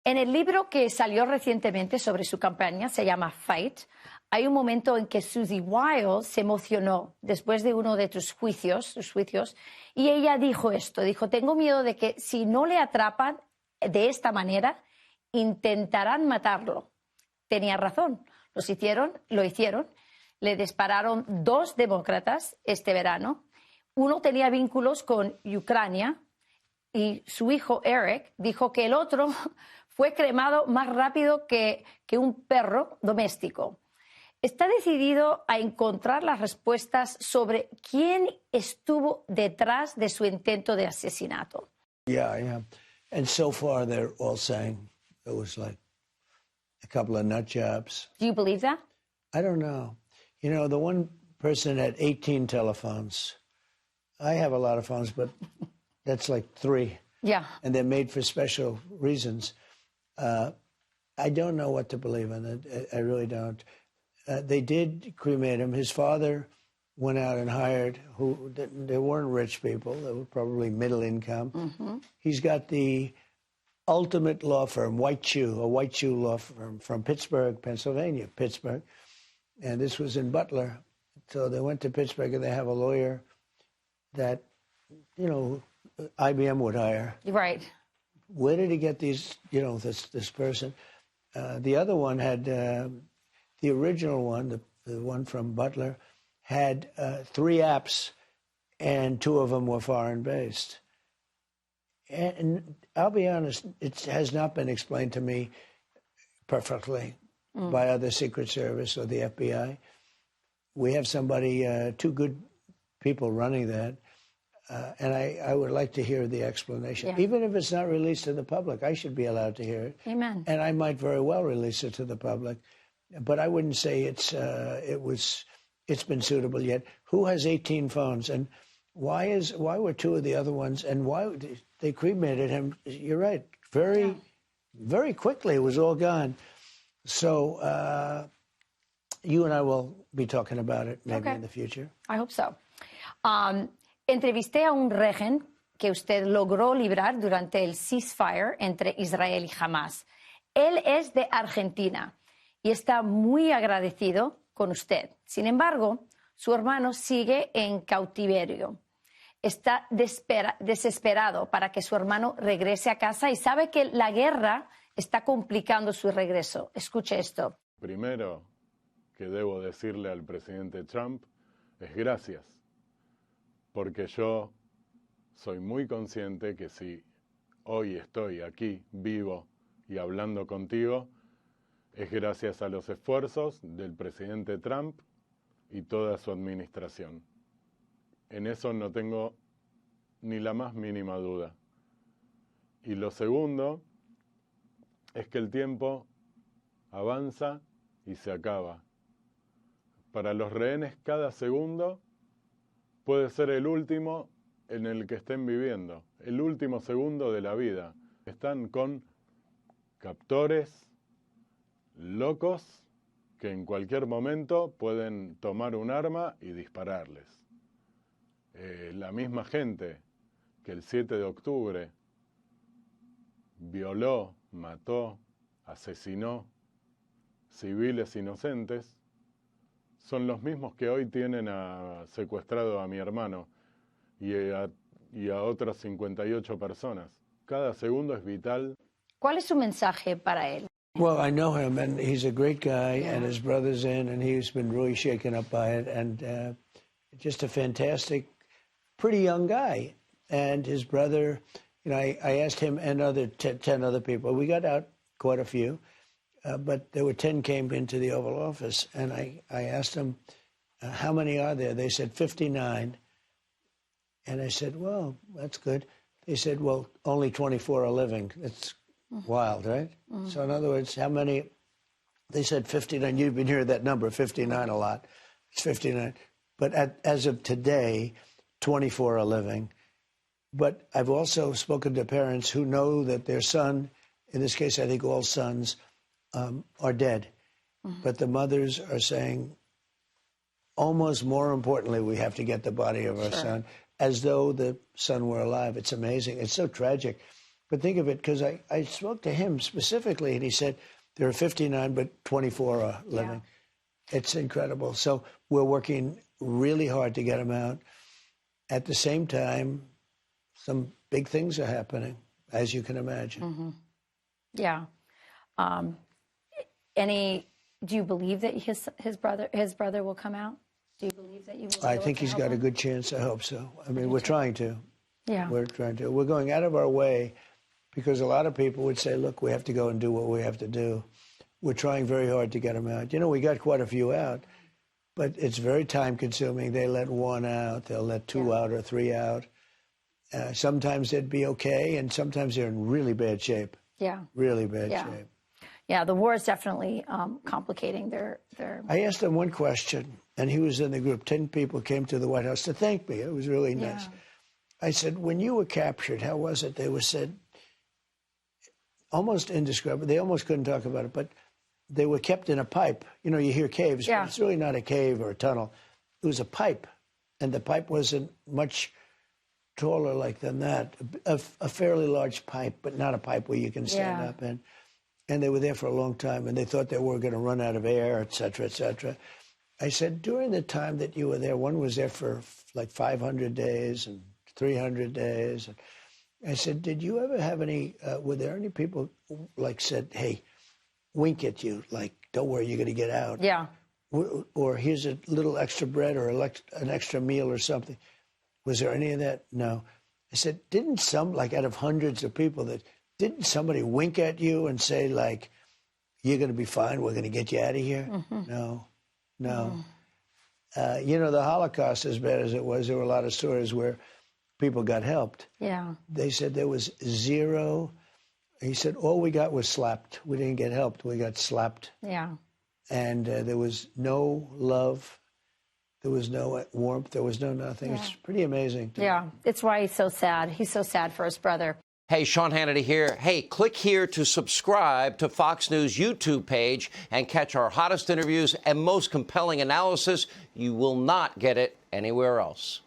En el libro que salió recientemente sobre su campaña, se llama Fight, hay un momento en que Susie Wiles se emocionó después de uno de sus juicios, y ella dijo esto, dijo, tengo miedo de que si no le atrapan de esta manera, intentarán matarlo. Tenía razón, lo hicieron, le dispararon 2 demócratas este verano, uno tenía vínculos con Ucrania y su hijo Eric dijo que el otro fue cremado más rápido que un perro doméstico. Está decidido a encontrar las respuestas sobre quién estuvo detrás de su intento de asesinato. Yeah. And so far they're all saying it was like a couple of nut jobs. Do you believe that? I don't know. You know, the one person had 18 telephones. I have a lot of phones, but that's like 3. Yeah. And they're made for special reasons. I don't know what to believe in it. I really don't. They did cremate him. His father went out and hired they weren't rich people. They were probably middle income. Mm-hmm. He's got the ultimate law firm, a white shoe law firm from Pittsburgh, Pennsylvania, And this was in Butler. So they went to Pittsburgh and they have a lawyer that, you know, IBM would hire. Right. Where did he get these, you know, this person? The other one had, the original one, the one from Butler, had 3 apps, and 2 of them were foreign-based. And I'll be honest, it has not been explained to me perfectly by other Secret Service or the FBI. We have somebody, 2 good people running that. And I would like to hear the explanation. Yeah. Even if it's not released to the public, I should be allowed to hear it. Amen. And I might very well release it to the public. But I wouldn't say it's been suitable yet. Who has 18 phones? And why were 2 of the other ones? And why they cremated him? You're right. Very quickly, it was all gone. So you and I will be talking about it maybe in the future. I hope so. Entrevisté a un rehén que usted logró librar durante el ceasefire entre Israel y Hamas. Él es de Argentina y está muy agradecido con usted. Sin embargo, su hermano sigue en cautiverio. Está desesperado para que su hermano regrese a casa y sabe que la guerra está complicando su regreso. Escuche esto. Primero que debo decirle al presidente Trump es gracias, porque yo soy muy consciente que si hoy estoy aquí vivo y hablando contigo, es gracias a los esfuerzos del presidente Trump y toda su administración. En eso no tengo ni la más mínima duda. Y lo segundo es que el tiempo avanza y se acaba. Para los rehenes cada segundo puede ser el último en el que estén viviendo, el último segundo de la vida. Están con captores locos que en cualquier momento pueden tomar un arma y dispararles. La misma gente que el 7 de octubre violó, mató, asesinó civiles inocentes, son los mismos que hoy tienen secuestrado a mi hermano y a otras 58 personas. Cada segundo es vital. ¿Cuál es su mensaje para él? Well, I know him, and he's a great guy, and his brother's in, and he's been really shaken up by it, and just a fantastic, pretty young guy. And his brother, you know, I asked him and 10 other people. We got out quite a few, but there were 10 came into the Oval Office, and I asked them, how many are there? They said 59. And I said, well, that's good. They said, well, only 24 are living. It's wild, right? Mm-hmm. So in other words, how many? They said 59. You've been hearing that number, 59 a lot. It's 59. But as of today, 24 are living. But I've also spoken to parents who know that their son, in this case, I think all sons, are dead. Mm-hmm. But the mothers are saying, almost more importantly, we have to get the body of our son, as though the son were alive. It's amazing. It's so tragic. But think of it, because I spoke to him specifically, and he said there are 59, but 24 are living. Yeah. It's incredible. So we're working really hard to get them out. At the same time, some big things are happening, as you can imagine. Mm-hmm. Yeah. Do you believe that his brother will come out? Do you believe that you will? I think he's got a good chance. I hope so. I mean, we're trying to. Yeah. We're trying to. We're going out of our way, because a lot of people would say, look, we have to go and do what we have to do. We're trying very hard to get them out. You know, we got quite a few out, but it's very time-consuming. They let one out. They'll let two out or three out. Sometimes they'd be okay, and sometimes they're in really bad shape. Yeah. Really bad shape. Yeah, the war is definitely complicating their... I asked him one question, and he was in the group. 10 people came to the White House to thank me. It was really nice. I said, when you were captured, how was it? They said, almost indescribable. They almost couldn't talk about it, but they were kept in a pipe. You know, you hear caves, but it's really not a cave or a tunnel. It was a pipe, and the pipe wasn't much taller like than that. A fairly large pipe, but not a pipe where you can stand up in. And they were there for a long time, and they thought they were going to run out of air, et cetera, et cetera. I said, during the time that you were there, one was there for like 500 days and 300 days. And I said, did you ever have any, were there any people like said, hey, wink at you, like, don't worry, you're going to get out. Yeah. Or here's a little extra bread or an extra meal or something. Was there any of that? No. I said, didn't some, like out of hundreds of people, didn't somebody wink at you and say, like, you're going to be fine, we're going to get you out of here? Mm-hmm. No. You know, the Holocaust, as bad as it was, there were a lot of stories where people got helped. Yeah. They said there was zero. He said, all we got was slapped. We didn't get helped. We got slapped. Yeah. And there was no love. There was no warmth. There was no nothing. It's pretty amazing. Yeah. It's why he's so sad. He's so sad for his brother. Hey, Sean Hannity here. Hey, click here to subscribe to Fox News YouTube page and catch our hottest interviews and most compelling analysis. You will not get it anywhere else.